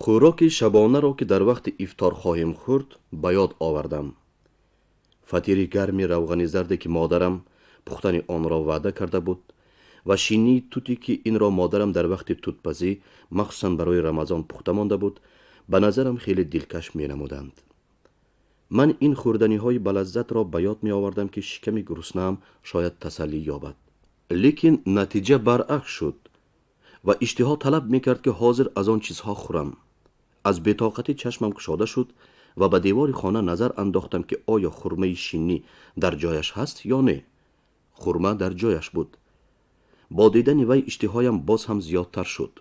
خوراک شبانه را که در وقت افطار خواهیم خورد به یاد آوردم. فطیر گرمی روغنی زرد که مادرم پختن آن را وعده کرده بود و شینی توتی که این را مادرم در وقت توتپزی مخصوصا برای رمضان پخته مانده بود به نظرم خیلی دلکش می نمودند. من این خوردنی های بلذت را به یاد می آوردم که شکم گرسنه‌ام شاید تسلی یابد. لیکن نتیجه برعکس شد و اشتها طلب می کرد که حاضر از آن چیزها خورم. از بی‌طاقتی چشمم گشاده شد و به دیوار خانه نظر انداختم که آیا خرمه شینی در جایش هست یا نه. خرمه در جایش بود. با دیدن وی اشتهایم باز هم زیادتر شد.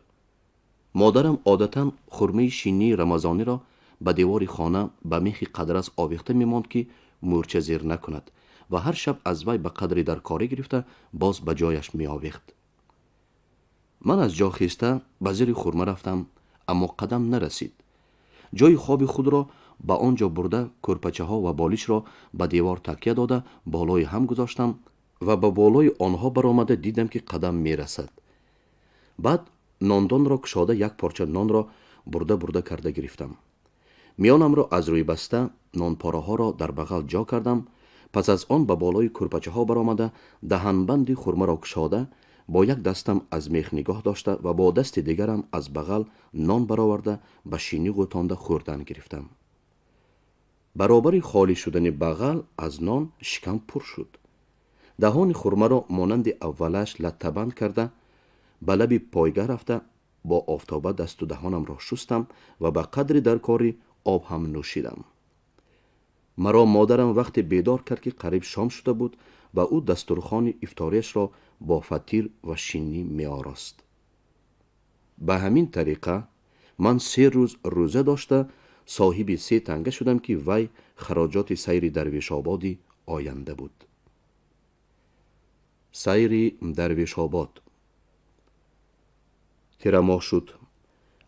مادرم عادتا خرمه شینی رمضانی را به دیوار خانه به میخی قدرس آویخته میماند که مورچه زیر نکند و هر شب از وی به قدری در کاری گرفته باز به جایش می آویخت. من از جا خیسته به زیر خرمه رفتم اما قدم نرسید. جای خواب خود را به آنجا برده کرپچه ها و بالیش را به دیوار تکیه داده بالای هم گذاشتم و به بالای آنها برآمده دیدم که قدم می رسد. بعد ناندان را کشاده یک پارچه نان را برده کرده گرفتم. میانم را از روی بسته نان پاره ها را در بغل جا کردم. پس از آن به بالای کرپچه ها برآمده دهنبند خرمه را کشاده با یک دستم از میخ نگاه داشته و با دست دیگرم از بغل نان برآورده به شینی غوتانده خوردن گرفتم. برابر خالی شدن بغل از نان شکم پر شد. دهان خرمه را مانند اولش لطه‌بند کرده به لب پایگاه رفته با آفتابه دست و دهانم را شستم و به قدری در کاری آب هم نوشیدم. مرا مادرم وقت بیدار کرد که قریب شام شده بود و او دسترخوان افطاریش را با فطیر و شینی می آراست. به همین طریقه من 3 روز روزه داشته صاحب 3 تنگه شدم که وی خراجات سیر درویش آبادی آینده بود. سیر درویش آباد تیر ماه شد.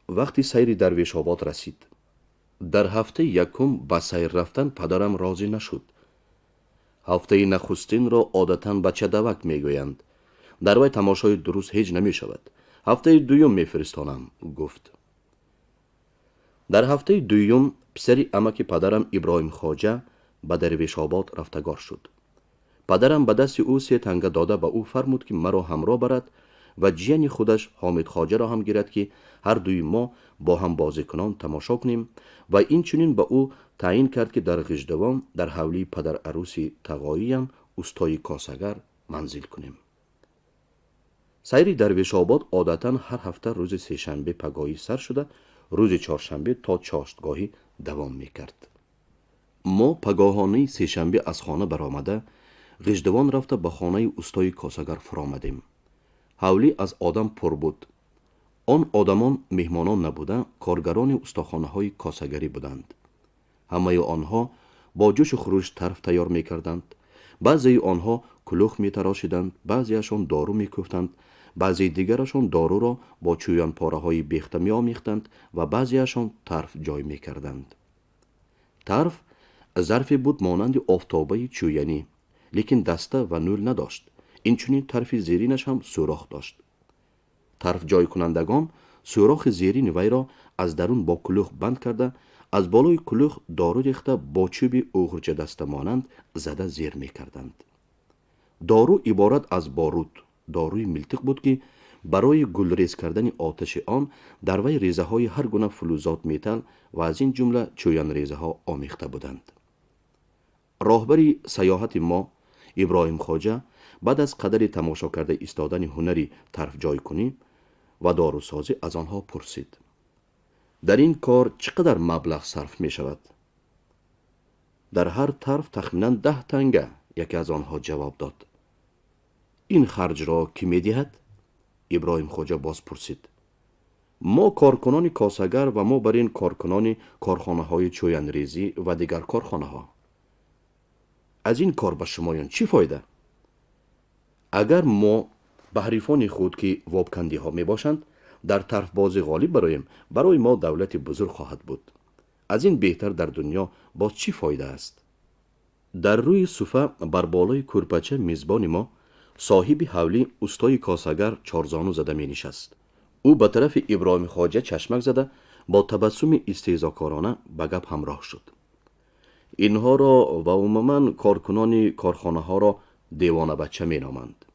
وقتی سیر درویش آباد رسید. در هفته یکم به سیر رفتن پدرم راضی نشد. هفته نخستین را عادتاً بچه دوک می گویند. در وی تماشای درست هیچ نمی شود. هفته دوم می فرستانم گفت. در هفته دوم پسری عمک پدرم ابراهیم خواجه به درویش آباد رفتگار شد. پدرم به دست او 3 تنگه داده به او فرمود که مرا همراه برد و جیان خودش حامد خواجه را هم گیرد که هر دوی ما با هم بازی کنان تماشا کنیم و این چنین به او تعیین کرد که در غژدوان در حولی پدر عروسی تقاییم استای کاسگر منزل کنیم. سیر درویش آباد عادتا هر هفته روز 3 شنبه پگاهی سر شده روز 4 شنبه تا چاشتگاهی دوام می کرد. ما پگاهانه 3 شنبه از خانه برآمده غژدوان رفته به خانه استای کاسگر فرآمدیم. حولی از آدم پر بود. آن آدمان مهمانان نبوده کارگران استاخانه های کاسگری بودند. همه آنها با جوش و خروش طرف تیار می کردند. بعضی آنها کلوخ می تراشیدند، بعضیشان دارو می کوفتند، بعضی دیگرشان دارو را با چویان پاره های بیخته می آمیختند و بعضیشان طرف جای می کردند. طرف ظرفی بود مانند آفتابه چویانی لیکن دسته و نول نداشت. این چنین طرف زیرینش هم سوراخ داشت. طرف جای کنندگان سوراخ زیرین وی را از درون با کلوخ بند کرده از بالای کلوخ دارو ریخته با چوب اوغرچه دسته مانند زده زیر می کردند. دارو عبارت از بارود، داروی ملتق بود که برای گلریز کردن آتش آن در وی ریزه های هر گونه فلزات میتل و از این جمله چویان ریزه ها آمیخته بودند. راهبری سیاحت ما ابراهیم خواجه بعد از قدری تماشا کرده ایستادن هنری طرف جای کنی و داروسازی از آنها پرسید. در این کار چقدر مبلغ صرف می شود؟ در هر طرف تخمینا 10 تنگه یکی از آنها جواب داد. این خرج را کی می دهد؟ ابراهیم خواجه باز پرسید. ما کارکنان کاسگر و ما بر این کارکنان کارخانه های چویانریزی و دیگر کارخانه ها. از این کار به شمایان چی فایده؟ اگر ما به حریفان خود که وابکندی ها می باشند در طرف بازی غالب برایم برای ما دولت بزرگ خواهد بود. از این بهتر در دنیا باز چی فایده است؟ در روی صفه بر بالای کرپچه میزبان ما صاحب حولی استای کاسگر چارزانو زده می نشست. او به طرف ابراهیم خواجه چشمک زده با تبسم استهزاکارانه به گپ همراه شد. اینها را و عموما کارکنان کارخانه ها را دیوانه بچه می نامند.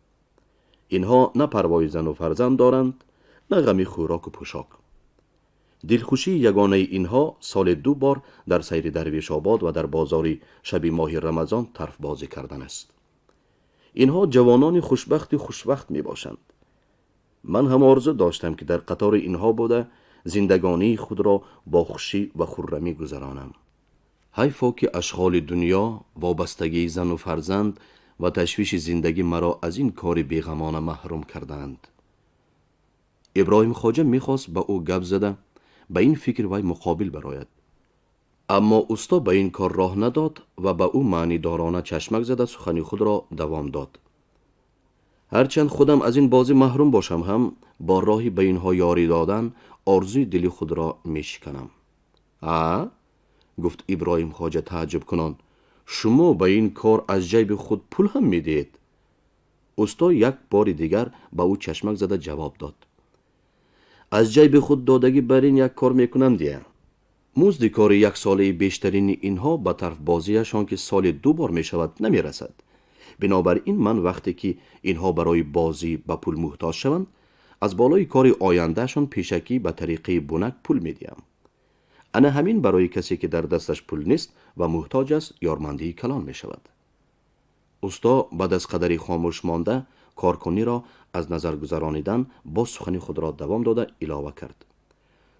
اینها نه پروای زن و فرزند دارند، نه غم خوراک و پوشاک. دلخوشی یگانه اینها سال 2 بار در سیر درویش آباد و در بازار شب ماه رمضان طرف بازی کردن است. اینها جوانان خوشبخت می باشند. من هم آرزو داشتم که در قطار اینها بوده زندگانی خود را با خوشی و خرمی گذرانم. حیفا که اشغال دنیا، وابستگی زن و فرزند و تشویش زندگی مرا از این کار بیغمانه محروم کردند. ابراهیم خواجه میخواست با او گپ زده به این فکر وی مقابل براید، اما استا به این کار راه نداد و به او معنی دارانه چشمک زده سخنی خود را دوام داد. هرچند خودم از این بازی محروم باشم هم با راهی به اینها یاری دادن آرزوی دلی خود را میشکنم. گفت ابراهیم خواجه تعجب کنان، شما به این کار از جیب خود پول هم میدید؟ استا یک بار دیگر به او چشمک زده جواب داد، از جیب خود دادگی بر این یک کار میکنم دیگه. مزد کار یک ساله بیشترین اینها به طرف بازیشان که سال 2 بار میشود نمیرسد. بنابراین من وقتی که اینها برای بازی به پول محتاج شوند از بالای کار آیندهشان پیشکی به طریقه بونک پول میدیم. انا همین برای کسی که در دستش پول نیست و محتاج است یارمندی کلان می شود. استا بعد از قدری خاموش مانده کارکنی را از نظر گذرانیدن با سخنی خود را دوام داده علاوه کرد.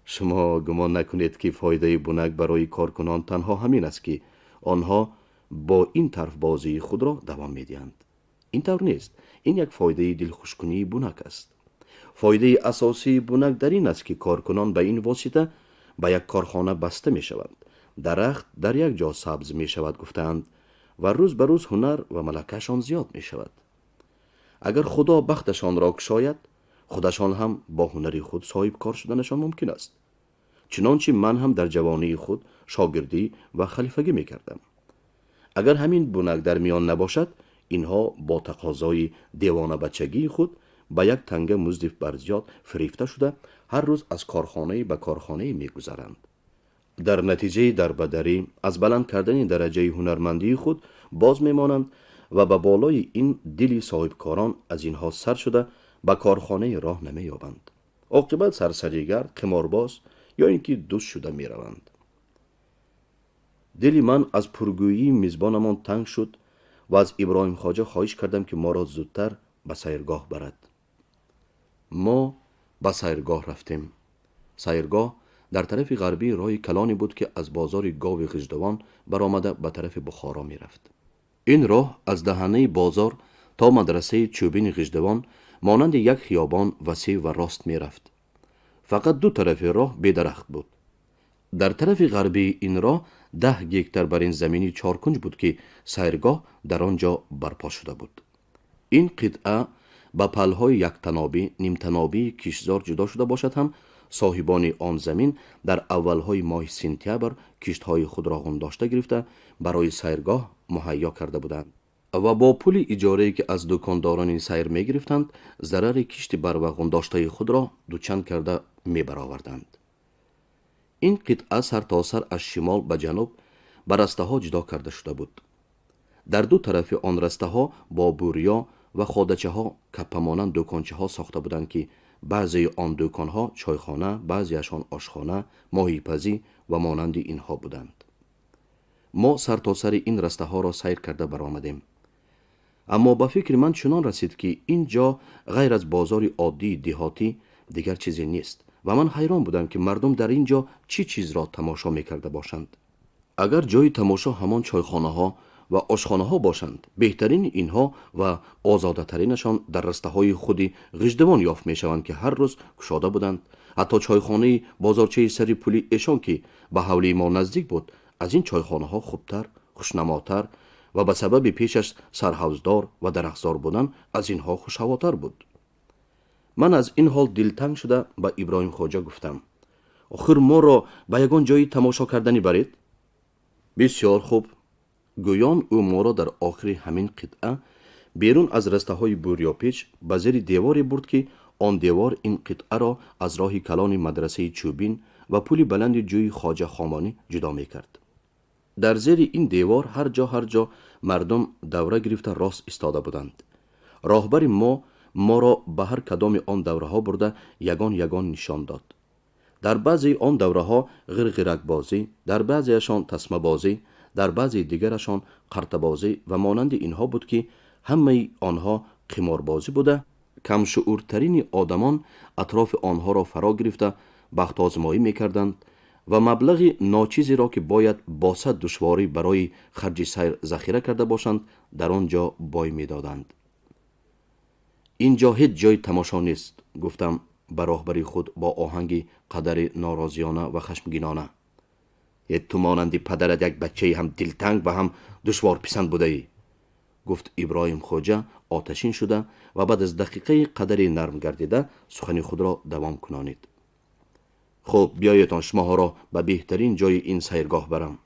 شما گمان نکنید که فایده بونک برای کارکنان تنها همین است که آنها با این طرف بازی خود را دوام می دهند. این طور نیست. این یک فایده دلخوشکنی بونک است. فایده اساسی بونک در این است که کارکنان به این واسطه به یک کارخانه بسته می شوند. درخت در یک جا سبز می شود گفتند و روز به روز هنر و ملکهشان زیاد می شود. اگر خدا بختشان را گشاید خودشان هم با هنری خود صاحب کار شدنشان ممکن است. چنانچه من هم در جوانی خود شاگردی و خلیفگی می کردم. اگر همین بونک در میان نباشد اینها با تقاضای دیوانه بچگی خود با یک تنگه مزد برزیاد فریفته شده هر روز از کارخانه به کارخانه می گذرند. در نتیجه در بدری از بلند کردن درجه هنرمندی خود باز می مانند و به بالای این دلی صاحبکاران از اینها سر شده به کارخانه راه نمی یابند. عاقبت سرسریگر، قمارباز یا اینکه دوست شده می روند. دلی من از پرگویی میزبانمان تنگ شد و از ابراهیم خواجه خواهش کردم که ما را زودتر به سیرگاه برد. ما به سیرگاه رفتیم. سیرگاه در طرف غربی راه کلانی بود که از بازار گاو غژدوان برآمده به طرف بخارا می رفت. این راه از دهنه بازار تا مدرسه چوبین غژدوان مانند یک خیابان وسیع و راست می رفت. فقط دو طرف راه بی درخت بود. در طرف غربی این راه 10 هکتار بر این زمینی 4 کنج بود که سیرگاه در آنجا برپا شده بود. این قطعه با پلهای یک تنابی نیم تنابی کشتزار جدا شده باشد هم صاحبان آن زمین در اولهای ماه سپتامبر کشتهای خود را غنداشته گرفته برای سیرگاه مهیا کرده بودند و با پول اجاره که از دکانداران این سیر می گرفتند ضرر کشت بر و غنداشته خود را دوچند کرده می برآوردند. این قطعه سر تا سر از شمال به جنوب بر رسته ها جدا کرده شده بود. در دو طرف آن رسته ها با بوریا و خودچه ها کپه مانند دکانچه ها ساخته بودند که بعضی آن دکان ها چایخانه، بعضیشان آشخانه، ماهیپزی و مانند اینها بودند. ما سر تا سر این رسته ها را سیر کرده برآمدیم. اما به فکر من چنان رسید که اینجا غیر از بازار عادی دهاتی دیگر چیزی نیست و من حیران بودم که مردم در اینجا چی چیز را تماشا میکرده باشند. اگر جای تماشا همان چایخانه ها و آشخانه ها باشند، بهترین اینها و آزاده ترینشان در رسته های خودی غژدوان یافت می شوند که هر روز گشاده بودند. حتی چایخانه بازارچه سری پولی ایشان که به حولی ما نزدیک بود از این چایخانه ها خوبتر، خوشنماتر و به سبب پیشش سرحوزدار و درخزار بودن از اینها خوشهواتر بود. من از این حال دلتنگ شده به ابراهیم خواجه گفتم آخر ما را به یگان جایی تماشا کردنی برید؟ بسیار خوب. گویان او ما را در آخر همین قطعه بیرون از رسته های بوریاپیچ به زیر دیواری برد که آن دیوار این قطعه را از راه کلان مدرسه چوبین و پل بلند جوی خواجه خامانی جدا می کرد. در زیر این دیوار هر جا مردم دوره گرفته راست ایستاده بودند. راهبر ما را به هر کدام آن دوره ها برده یگان نشان داد. در بعضی آن دوره ها غرغرک بازی، در بعضیشان تسمه بازی، در بعضی دیگرشان قرطه بازی و مانند اینها بود که همه آنها قمار بازی بوده. کم شعورترین آدمان اطراف آنها را فرا گرفته بخت آزمایی میکردند و مبلغ ناچیزی را که باید با صد دشواری برای خرج سیر ذخیره کرده باشند در آنجا بای میدادند. اینجا هیچ جای تماشا نیست، گفتم به راهبری خود با آهنگ قدر ناراضیانه و خشمگینانه. تو مانند پدرت یک بچه هم دلتنگ و هم دشوار پسند بوده ای، گفت ابراهیم خواجه آتشین شده و بعد از دقیقه قدری نرم گردیده سخن خود را دوام کنانید. خب بیایتان شما را به بهترین جای این سیرگاه برم.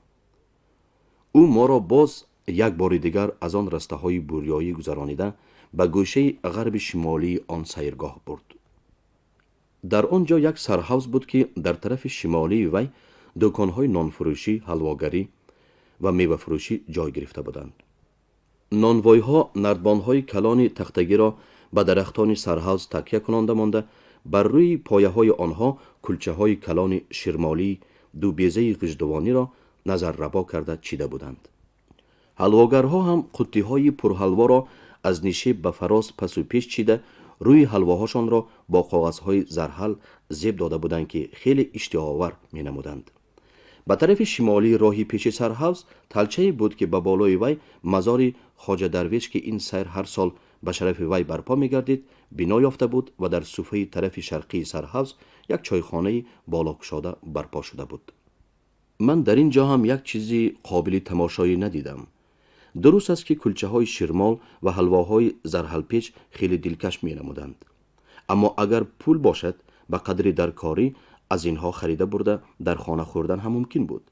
او ما را باز یک بار دیگر از آن رسته های بوریایی گذرانیده به گوشه غرب شمالی آن سیرگاه برد. در آنجا یک سرحوض بود که در طرف شمالی وی دکانهای نانفروشی، حلواگری و میوه فروشی جای گرفته بودند. نانوایی ها نردبان های کلان تختگی را به درختان سرحوض تکیه کنانده مانده، بر روی پایه های آنها کلچه های کلان شرمالی دو بیزه غژدوانی را نظر ربا کرده چیده بودند. حلواگرها هم قطی های پرحلوا را از نیشه به فراز پس و پیش چیده روی حلواهاشان را با کاغذهای زرحل زیب داده بودند که خیلی اشتهاآور می نمودند. به طرف شمالی راهی پیش سرحوض تلچه‌ای بود که به بالای وی مزار خواجه درویش که این سیر هر سال به شرف وی برپا می گردید بنا یافته بود و در صفحه طرف شرقی سرحوض یک چایخانه بالا گشاده برپا شده بود. من در اینجا هم یک چیزی قابل تماشایی ندیدم. درست است که کلچه های شرمال و حلواهای زرحل پیچ خیلی دلکش می نمودند، اما اگر پول باشد به قدر درکاری از اینها خریده برده در خانه خوردن هم ممکن بود.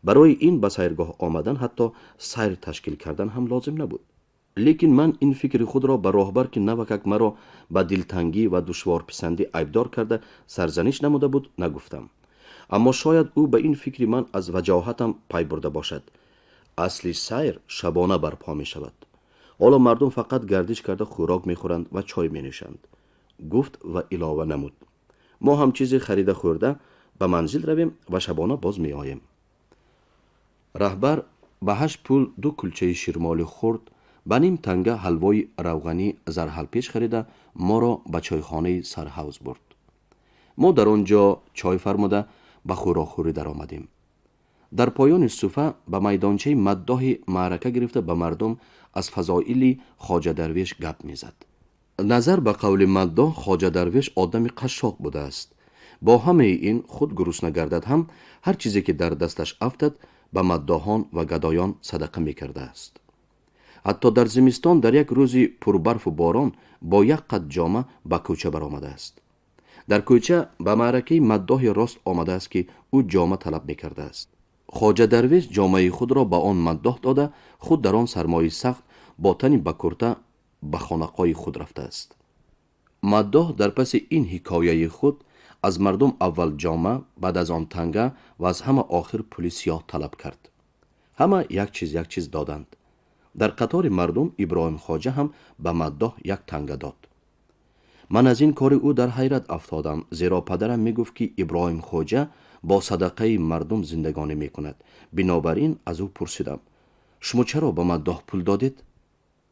برای این به سیرگاه آمدن حتی سیر تشکیل کردن هم لازم نبود. لیکن من این فکر خود را به راهبر که نوکک مرا به دلتنگی و دشوار پسندی عیبدار کرده سرزنش نموده بود نگفتم. اما شاید او به این فکر من از وجاهتم پی برده باشد. اصلی سیر شبانه برپا می شود. حالا مردم فقط گردش کرده خوراک می خورند و چای می نوشند، گفت و علاوه نمود. ما هم چیزی خریده خورده به منزل رویم و شبانه باز می آییم. رهبر به 8 پول 2 کلچه شرمالی خورد، به نیم تنگه حلوای روغنی زرحل پیچ خریده ما را به چایخانه سرحوض برد. ما در آنجا چای فرموده به خوراکخوری در آمدیم. در پایان صفحه به میدانچه مداح معرکه گرفته به مردم از فضائل خواجه درویش گپ میزد. نظر به قول مداح خواجه درویش آدم قشاق بوده است. با همه این خود گرسنه گردد هم هر چیزی که در دستش افتد به مداحان و گدایان صدقه میکرده است. حتی در زمستان در یک روزی پر برف و باران با یک قد جامه به کوچه برآمده است. در کوچه به معرکه مداح راست آمده است که او جامه طلب میکرده است. خواجه درویش جامه خود را به آن مداح داده خود در آن سرمای سخت با تنی بکرته به خانقاه خود رفته است. مداح در پس این حکایه خود از مردم اول جامه، بعد از آن تنگه و از همه آخر پول سیاه طلب کرد. همه یک چیز دادند. در قطار مردم ابراهیم خواجه هم به مداح یک تنگه داد. من از این کار او در حیرت افتادم، زیرا پدرم می گفت که ابراهیم خواجه با صدقه مردم زندگانی می کند. بنابراین از او پرسیدم شما چرا به مداح پول دادید؟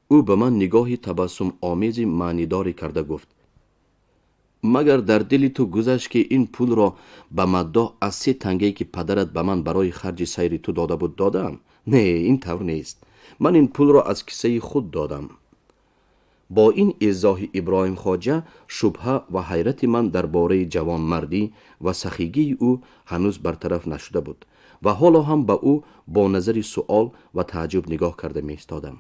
او به من نگاهی تبسم آمیز معنیداری کرده گفت مگر در دل تو گذشت که این پول را به مداح از 3 تنگه‌ای که پدرت به من برای خرج سیر تو داده بود دادم؟ نه، این طور نیست. من این پول را از کیسه خود دادم. با این ایضاح ابراهیم خواجه شبهه و حیرت من درباره جوانمردی و سخیگی او هنوز برطرف نشده بود و حالا هم به او با نظر سؤال و تعجب نگاه کرده می ایستادم.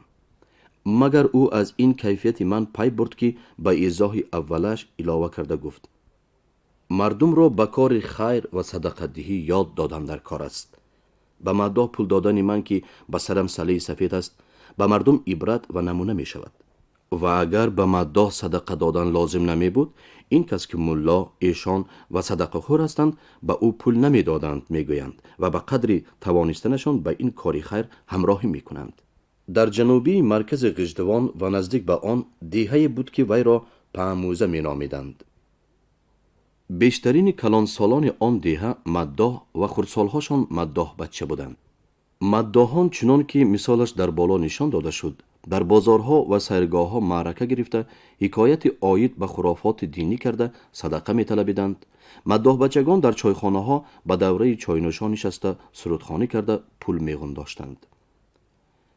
مگر او از این کیفیت من پی برد که به ایضاح اولش علاوه کرده گفت مردم را به کار خیر و صدقه دهی یاد دادن در کار است. به مداح پول دادن من که به سرم سله سفید است به مردم عبرت و نمونه می شود. و اگر به مداح صدقه دادن لازم نمی بود، این کس که ملا، ایشان و صدقه خور هستند به او پول نمی دادند میگویند و به قدر توانستنشان به این کاری خیر همراهی می کنند. در جنوبی مرکز غژدوان و نزدیک به آن دیهی بود که وی را پهموزه می نامیدند. بیشترین کلان سالان آن دیه مداح و خردسالهاشان مداح بچه بودند. مداحان چنان که مثالش در بالا نشان داده شد، در بازارها و سیرگاهها معرکه گرفته حکایت آید به خرافات دینی کرده صدقه می طلبیدند. مداح بچگان در چایخانه ها به دوره چای نوشان نشسته سرودخوانی کرده پول میغون داشتند.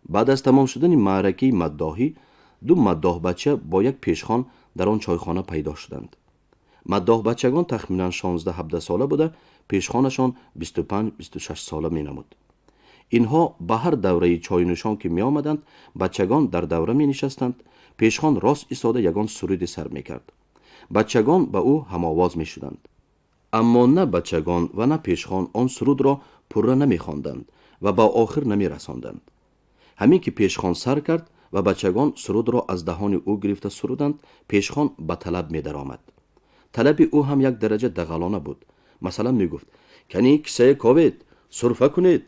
بعد از تمام شدن معرکه مداحی، دو مداح بچه با یک پیشخوان در آن چایخانه پیدا شدند. مداح بچگان تخمینا 16-17 ساله بوده، پیشخوانشان 25-26 ساله می نمود. اینها به هر دوره چای نوشان که می آمدند، بچگان در دوره می نشستند. پیشخوان راست ایستاده یگان سرود سر می کرد. بچگان به او هم آواز می شدند. اما نه بچگان و نه پیشخوان آن سرود را پره نمی خواندند و با آخر نمی رساندند. همین که پیشخوان سر کرد و بچگان سرود را از دهان او گرفته سرودند، پیشخوان به طلب می درآمد. طلب او هم یک درجه دغلانه بود. مثلا می گفت کنی کسه کاوید سرفه کنید،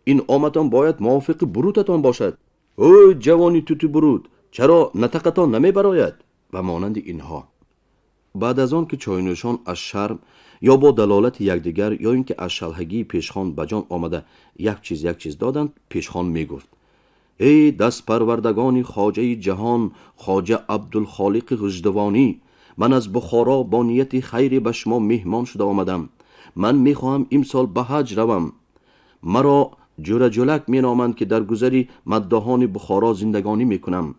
این آمدان باید موافق برودتان باشد. اوی جوانی توتی برود، چرا نتقتان نمی براید؟ و مانند اینها. بعد از آن که چای نوشان از شرم یا با دلالت یکدیگر یا اینکه از شلهگی پیشخوان به جان آمده یک چیز دادند، پیشخوان می گفت ای دست پروردگان خواجه جهان، خواجه عبدالخالق غژدوانی، من از بخارا با نیت خیری به شما مهمان شده آمدم. من می خواهم امسال به حج روم. مرا جورجولک می نامند که در گذری مداحان بخارا زندگانی می کنم.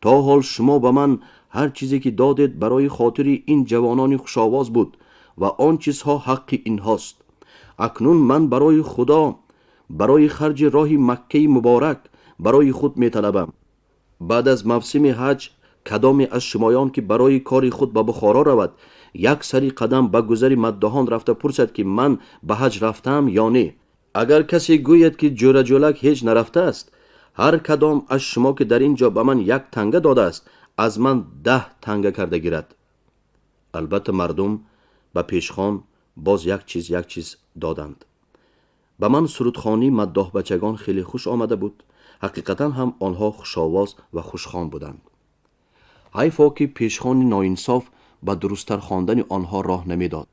تا حال شما به من هر چیزی که دادید برای خاطر این جوانان خوشاواز بود و آن چیزها حق اینهاست. اکنون من برای خدا، برای خرج راه مکه مبارک برای خود می طلبم. بعد از موسم حج کدام از شمایان که برای کار خود به بخارا رود، یک سری قدم به گذر مداحان رفته پرسد که من به حج رفتم یا نه. اگر کسی گوید که جورجولک هیچ نرفته است، هر کدام از شما که در اینجا به من 1 تنگه داده است، از من 10 تنگه کرده گیرد. البته مردم به پیشخوان باز یک چیز دادند. به من سرودخوانی مداح بچگان خیلی خوش آمده بود. حقیقتا هم آنها خوشاواز و خوشخوان بودند. حیفا که پیشخوان ناانصاف به درستتر خواندن آنها راه نمیداد.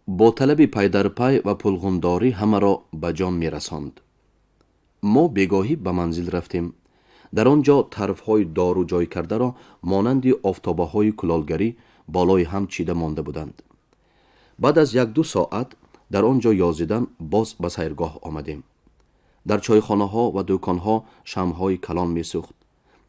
با طلب پی در پی و پلغمداری همه را به جان می رساند. ما بگاهی به منزل رفتیم. در آنجا طرفهای دار و جای کرده را مانند آفتابه های کلالگری بالای هم چیده مانده بودند. بعد از 1-2 ساعت در آنجا یازیدن باز به سیرگاه آمدیم. در چایخانه ها و دکان ها شمهای کلان می سوخت.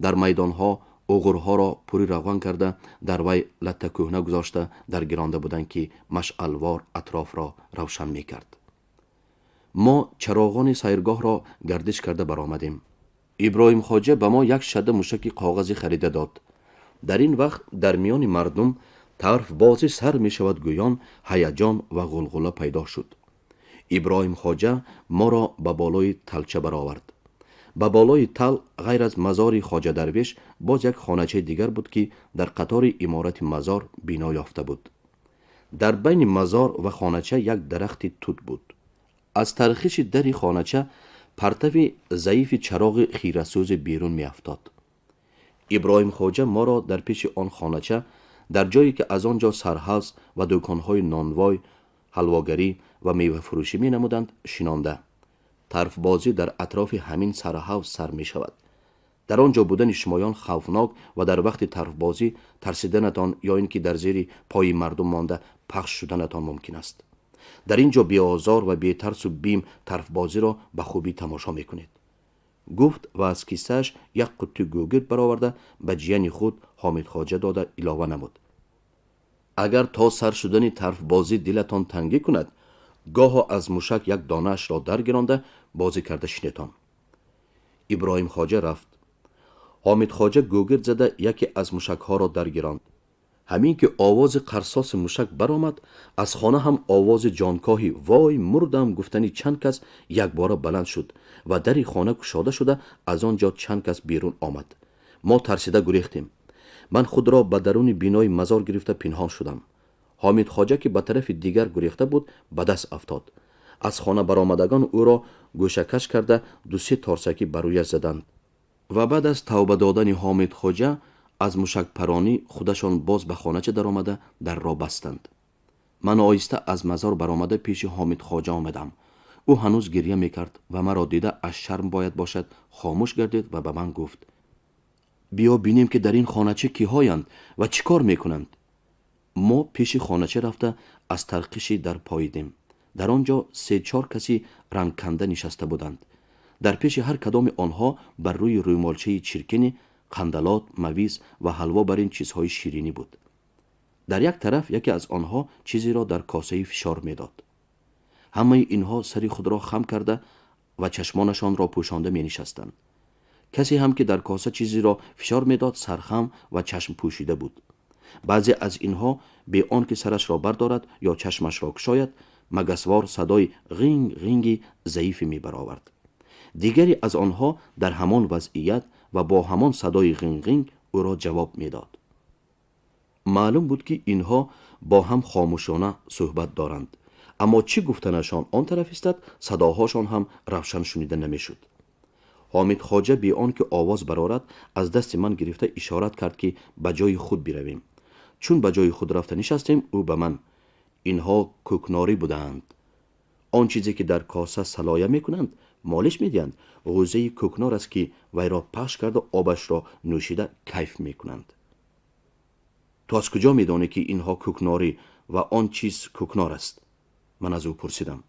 در میدان ها اوغرها را پوری روان کرده در وی لته کهنه گذاشته در گرانده بودند که مشعلوار اطراف را روشن می کرد. ما چراغان سیرگاه را گردش کرده برآمدیم. ابراهیم خواجه به ما یک شده موشک کاغذی خریده داد. در این وقت در میان مردم طرف بازی سر می شود گویان هیجان و غلغله پیدا شد. ابراهیم خواجه ما را به بالای تلچه برآورد. به بالای تل غیر از مزار خواجه درویش باز یک خانچه دیگر بود که در قطار عمارت مزار بنا یافته بود. در بین مزار و خانچه یک درخت توت بود. از ترخیش در خانچه پرتو ضعیف چراغ خیره‌سوز بیرون می افتاد. ابراهیم خواجه ما را در پیش آن خانچه، در جایی که از آنجا سرحوض و دکانهای نانوای، حلواگری و میوه فروشی می نمودند شنانده. طرف بازی در اطراف همین سرحوض سر می شود. در آنجا بودن شمایان خوفناک و در وقت طرف بازی ترسیدنتان یا اینکه در زیر پای مردم مانده پخش شدنتان ممکن است. در اینجا بی آزار و بی ترس و بیم طرف بازی را به خوبی تماشا می کنید. گفت و از کیسه‌اش یک قطعه گوگرد برآورده به جیان خود حامد خواجه داده علاوه نمود. اگر تا سر شدن طرف بازی دلتان تنگی کند، گاه از موشک یک دانه‌اش را درگرانده بازی کرده شنیدتان. ابراهیم خواجه رفت. حامد خواجه گوگرد زده یکی از موشک‌ها را درگراند. همین که آواز قرصاص موشک برآمد، از خانه هم آواز جانکاهی وای مردم گفتنی چند کس یک باره بلند شد و در خانه گشاده شده از آنجا چند کس بیرون آمد. ما ترسیده گریختیم. من خود را به درون بینای مزار گرفته پنهان شدم. حامد خواجه که به طرف دیگر گریخته بود به دست افتاد. از خانه برآمدگان او را گوشه‌کش کرده دو سه تارسکی بر رویش زدند و بعد از توبه دادن حامد خواجه از موشک پرانی خودشان باز به خانه در آمده در را بستند. من آهسته از مزار برآمده پیش حامد خواجه آمدم. او هنوز گریه میکرد و مرا دیده از شرم باید باشد خاموش گردید و به من گفت: بیا بینیم که در این خانچه کیهایند و چی کار میکنند. ما پیش خانچه رفته از ترقشی در پاییدیم. در آنجا 3-4 کسی رنگ کنده نشسته بودند. در پیش هر کدام آنها بر روی رویمالچه چرکینی قندلات، مویز و حلوا بر این چیزهای شیرینی بود. در یک طرف یکی از آنها چیزی را در کاسه فشار میداد. همه اینها سری خود را خم کرده و چشمانشان را پوشانده می نشستند. کسی هم که در کاسه چیزی را فشار میداد سرخم و چشم پوشیده بود. بعضی از اینها به آن که سرش را بردارد یا چشمش را گشاید مگسوار صدای غینگ غینگی ضعیفی می برآورد. دیگری از آنها در همان وضعیت و با همان صدای غینگ غینگ او را جواب میداد. معلوم بود که اینها با هم خاموشانه صحبت دارند، اما چی گفتنشان آن طرف استد صداهاشان هم روشن شنیده نمیشد. حامد خواجه بی آن که آواز برآورد از دست من گرفته اشارت کرد که به جای خود برویم. چون به جای خود رفته نشستیم او به من: اینها کوکناری بودند. آن چیزی که در کاسه سلایه میکنند مالش میدهند غوزه کوکنار است که وی را پخش کرده آبش را نوشیده کیف میکنند. تو از کجا میدانی که اینها کوکناری و آن چیز کوکنار است؟ من از او پرسیدم.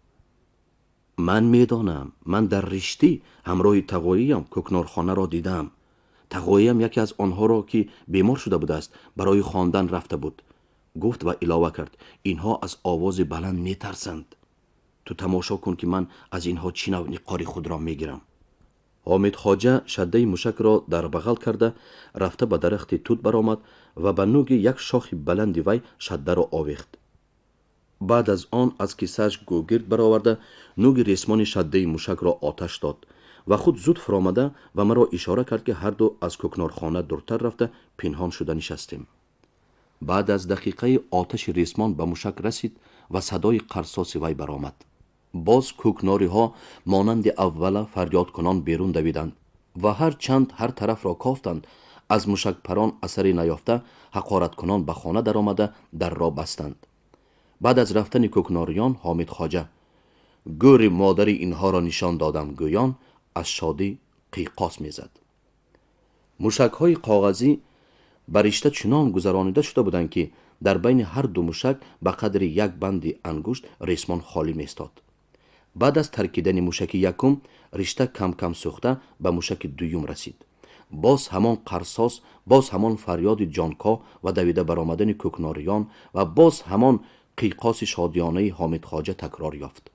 من میدانم. من در رشتی همراه تقوییم کوکنارخانه را دیدم. تقوییم یکی از آنها را که بیمار شده بود است برای خواندن رفته بود. گفت و علاوه کرد: اینها از آواز بلند میترسند. تو تماشا کن که من از اینها چی نوع نقاری خود را میگیرم. حامد خواجه شده موشک را در بغل کرده رفته به درخت توت برآمد و به نوک یک شاخ بلند وی شده را آویخت. بعد از آن از کیسه‌اش گوگرد برآورده نوک ریسمان شده موشک را آتش داد و خود زود فرآمده و مرا اشاره کرد که هر دو از کوکنارخانه دورتر رفته پنهان شده نشستیم. بعد از دقیقه آتش ریسمان به موشک رسید و صدای قرصاص وی برآمد. باز کوکناری ها مانند اول فریاد کنان بیرون دویدند و هر چند هر طرف را کافتند. از موشک پران اثری نیافته حقارت کنان به خانه در آمده در را بستند. بعد از رفتن کوکناریان حامد خواجه گوری مادری اینها را نشان دادم گویان از شادی قیقاس میزد. موشک های کاغذی برشته چنان گذرانیده شده بودند که در بین هر دو موشک به قدر یک بند انگشت ریسمان خالی میستاد. بعد از ترکیدن موشک یکم رشته کم کم سوخته به موشک دویم رسید. باز همان قرصاص، باز همان فریاد جانکا و دویده برآمدن کوکناریان و باز همان قیقاس شادیانه حامد خواجه تکرار یافت.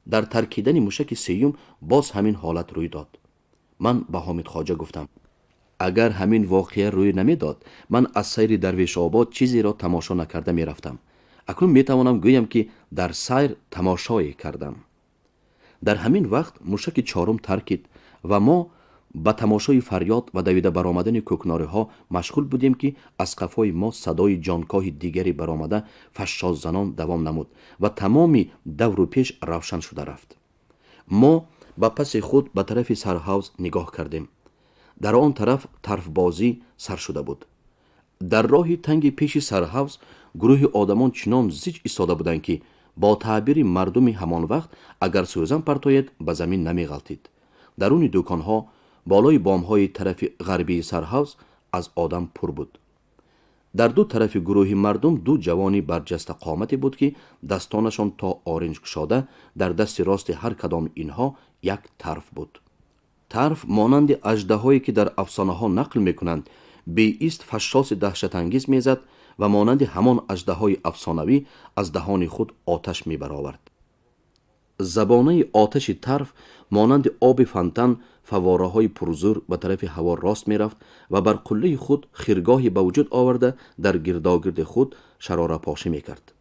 در ترکیدن موشک سیوم باز همین حالت روی داد. من به حامد خواجه گفتم: اگر همین واقعه روی نمیداد من از سیر درویش آباد چیزی را تماشا نکرده می رفتم. اکنون می توانم گویم که در سیر تماشایی کردم. در همین وقت موشک چهارم ترکید و ما به تماشای فریاد و دویده برآمدن کوکناری ها مشغول بودیم که از قفای ما صدای جانکاه دیگری برآمده فشاز زنان دوام نمود و تمامی دور و پیش روشن شده رفت. ما به پس خود به طرف سرحوض نگاه کردیم. در آن طرف بازی سر شده بود. در راه تنگ پیش سرحوض گروه آدمان چنان زیج ایستاده بودند که با تعبیر مردم همان وقت اگر سوزن پرتاید به زمین نمی غلطید. درون دکانها بالای بامهای طرف غربی سرحوض از آدم پر بود. در دو طرف گروه مردم دو جوانی برجسته قامتی بود که دستانشان تا آرنج گشاده در دست راست هر کدام اینها یک طرف بود. طرف مانند اژدهایی که در افسانه ها نقل میکنند بی ایست فشاس دهشت انگیز میزد و مانند همان اژدهای افسانوی از دهان خود آتش میبرآورد. زبانه آتش طرف مانند آب فنتن فواره های پرزور به طرف هوا راست می رفت و بر قله خود خیرگاهی به وجود آورده در گرداگرد خود شراره پاشی می کرد.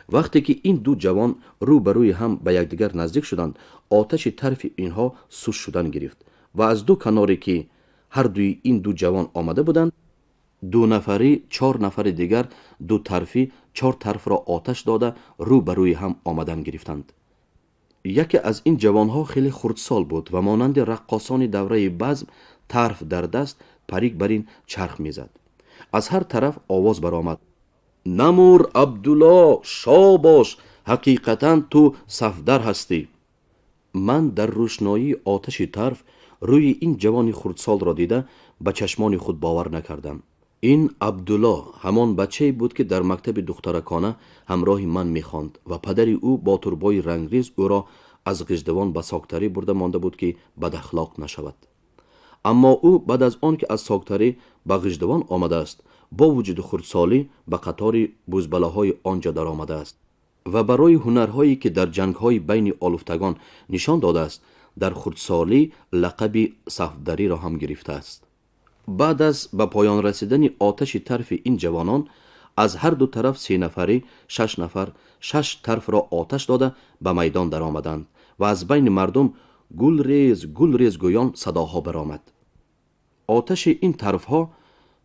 وقتی که این دو جوان رو به روی هم به یکدیگر نزدیک شدند آتش طرف اینها سوز شدن گرفت و از دو کناری که هر دوی این دو جوان آمده بودند دو نفری 4 نفر دیگر دو طرفی 4 طرف را آتش داده رو به روی هم آمدن گرفتند. یکی از این جوانها خیلی خردسال بود و مانند رقاصان دوره بزم طرف در دست پریک بر این چرخ میزد. از هر طرف آواز برآمد: نمور عبدالله، شاباش، حقیقتا تو صفدر هستی. من در روشنایی آتش طرف روی این جوان خردسال را دیده به چشمان خود باور نکردم. این عبدالله همان بچه بود که در مکتب دخترکانه همراه من میخواند و پدر او با تربای رنگریز او را از گژدوان به ساکتری برده مانده بود که بد اخلاق نشود. اما او بعد از آن که از ساکتری به گژدوان آمده است با وجود خردسالی به قطار بزبله‌های آنجا در آمده است و برای هنرهایی که در جنگ‌های بین آلوفتگان نشان داده است در خردسالی لقب صفدری را هم گرفته است. بعد از به پایان رسیدن آتش طرف این جوانان از هر دو طرف 3 نفری 6 نفر 6 طرف را آتش داده به میدان در آمدند و از بین مردم گل ریز گویان صداها برآمد. آتش این طرف ها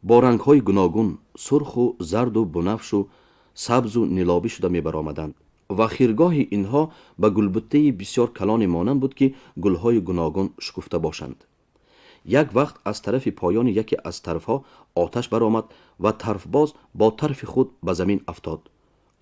با رنگ های گوناگون سرخ و زرد و بنفش و سبز و نیلابی شده می برآمدند و خیرگاه اینها به گلبته بسیار کلان مانند بود که گلهای گوناگون شکفته باشند. یک وقت از طرف پایان یکی از طرفها آتش برآمد و طرف باز با طرف خود به زمین افتاد.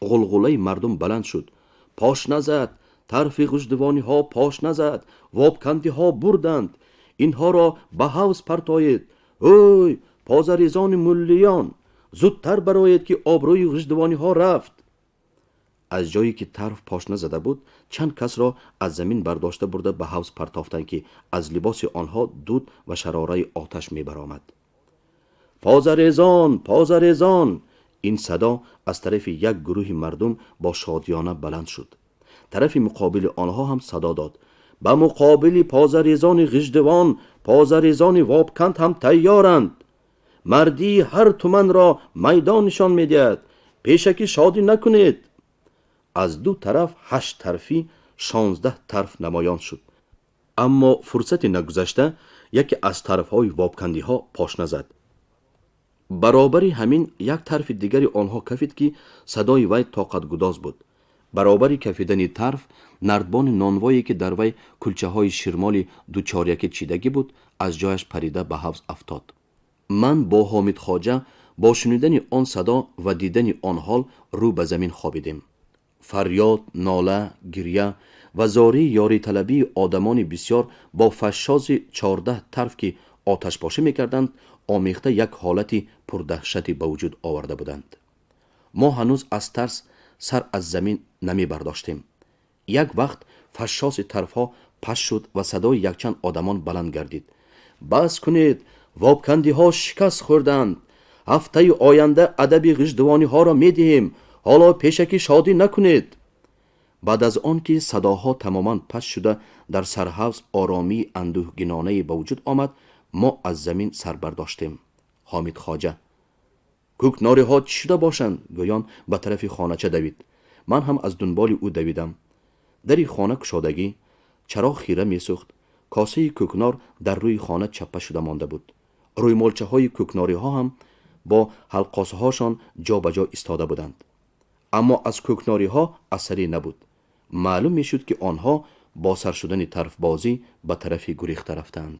غلغله مردم بلند شد: پاش نزد، طرف گژدوانی ها پاش نزد، وابکندی ها بردند، اینها را به حوض پرتایید. اوی پازریزان ملیان، زودتر برآیید که آبروی گژدوانی ها رفت. از جایی که طرف پاش نزده بود چند کس را از زمین برداشته برده به حوض پرتافتند که از لباس آنها دود و شراره آتش می برآمد. پازریزان، پازریزان! این صدا از طرف یک گروه مردم با شادیانه بلند شد. طرف مقابل آنها هم صدا داد: به مقابل پازریزان گژدوان پازریزان وابکند هم تیارند. مردی هر تومن را میدان نشان میدهد، پیشکی شادی نکنید. از دو طرف 8 طرفی 16 طرف نمایان شد. اما فرصت نگذشته یکی از طرفهای وابکندی ها پاش نزد. برابری همین یک طرف دیگری آنها کفید که صدای وی طاقت گداز بود. برابری کفیدن طرف نردبان نانوایی که در وی کلچه های شیرمالی دوچاریک چیدگی بود از جایش پریده به حوض افتاد. من با حامد خواجه با شنیدن آن صدا و دیدن آن حال رو به زمین خوابیدیم. فریاد، ناله، گریه و زاری یاری طلبی آدمان بسیار با فشاز 14 طرف که آتش پاشی میکردند آمیخته یک حالتی پردهشتی به وجود آورده بودند. ما هنوز از ترس سر از زمین نمی برداشتیم. یک وقت فشاز طرف ها پش شد و صدای یک چند آدمان بلند گردید: بس کنید، وابکندی ها شکست خوردند. هفته آینده ادب گژدوانی ها را می دهیم، حالا پیشکی شادی نکنید. بعد از آن که صداها تماما پس شده در سرحوض آرامی اندوهگینانه به وجود آمد ما از زمین سر برداشتیم. حامد خواجه: کوکناری ها چی شده باشند؟ گویان به طرف خانه چه دوید. من هم از دنبال او دویدم. دری خانه گشادگی، چراغ خیره می سوخت. کاسه کوکنار در روی خانه چپه شده مانده بود. روی ملچه های کوکناری ها هم با حلقاسه هاشان جا به جا ایستاده بودند. اما از کوکناری ها اثری نبود. معلوم می شد که آنها با سر شدن طرف بازی به طرف گریخته رفتند.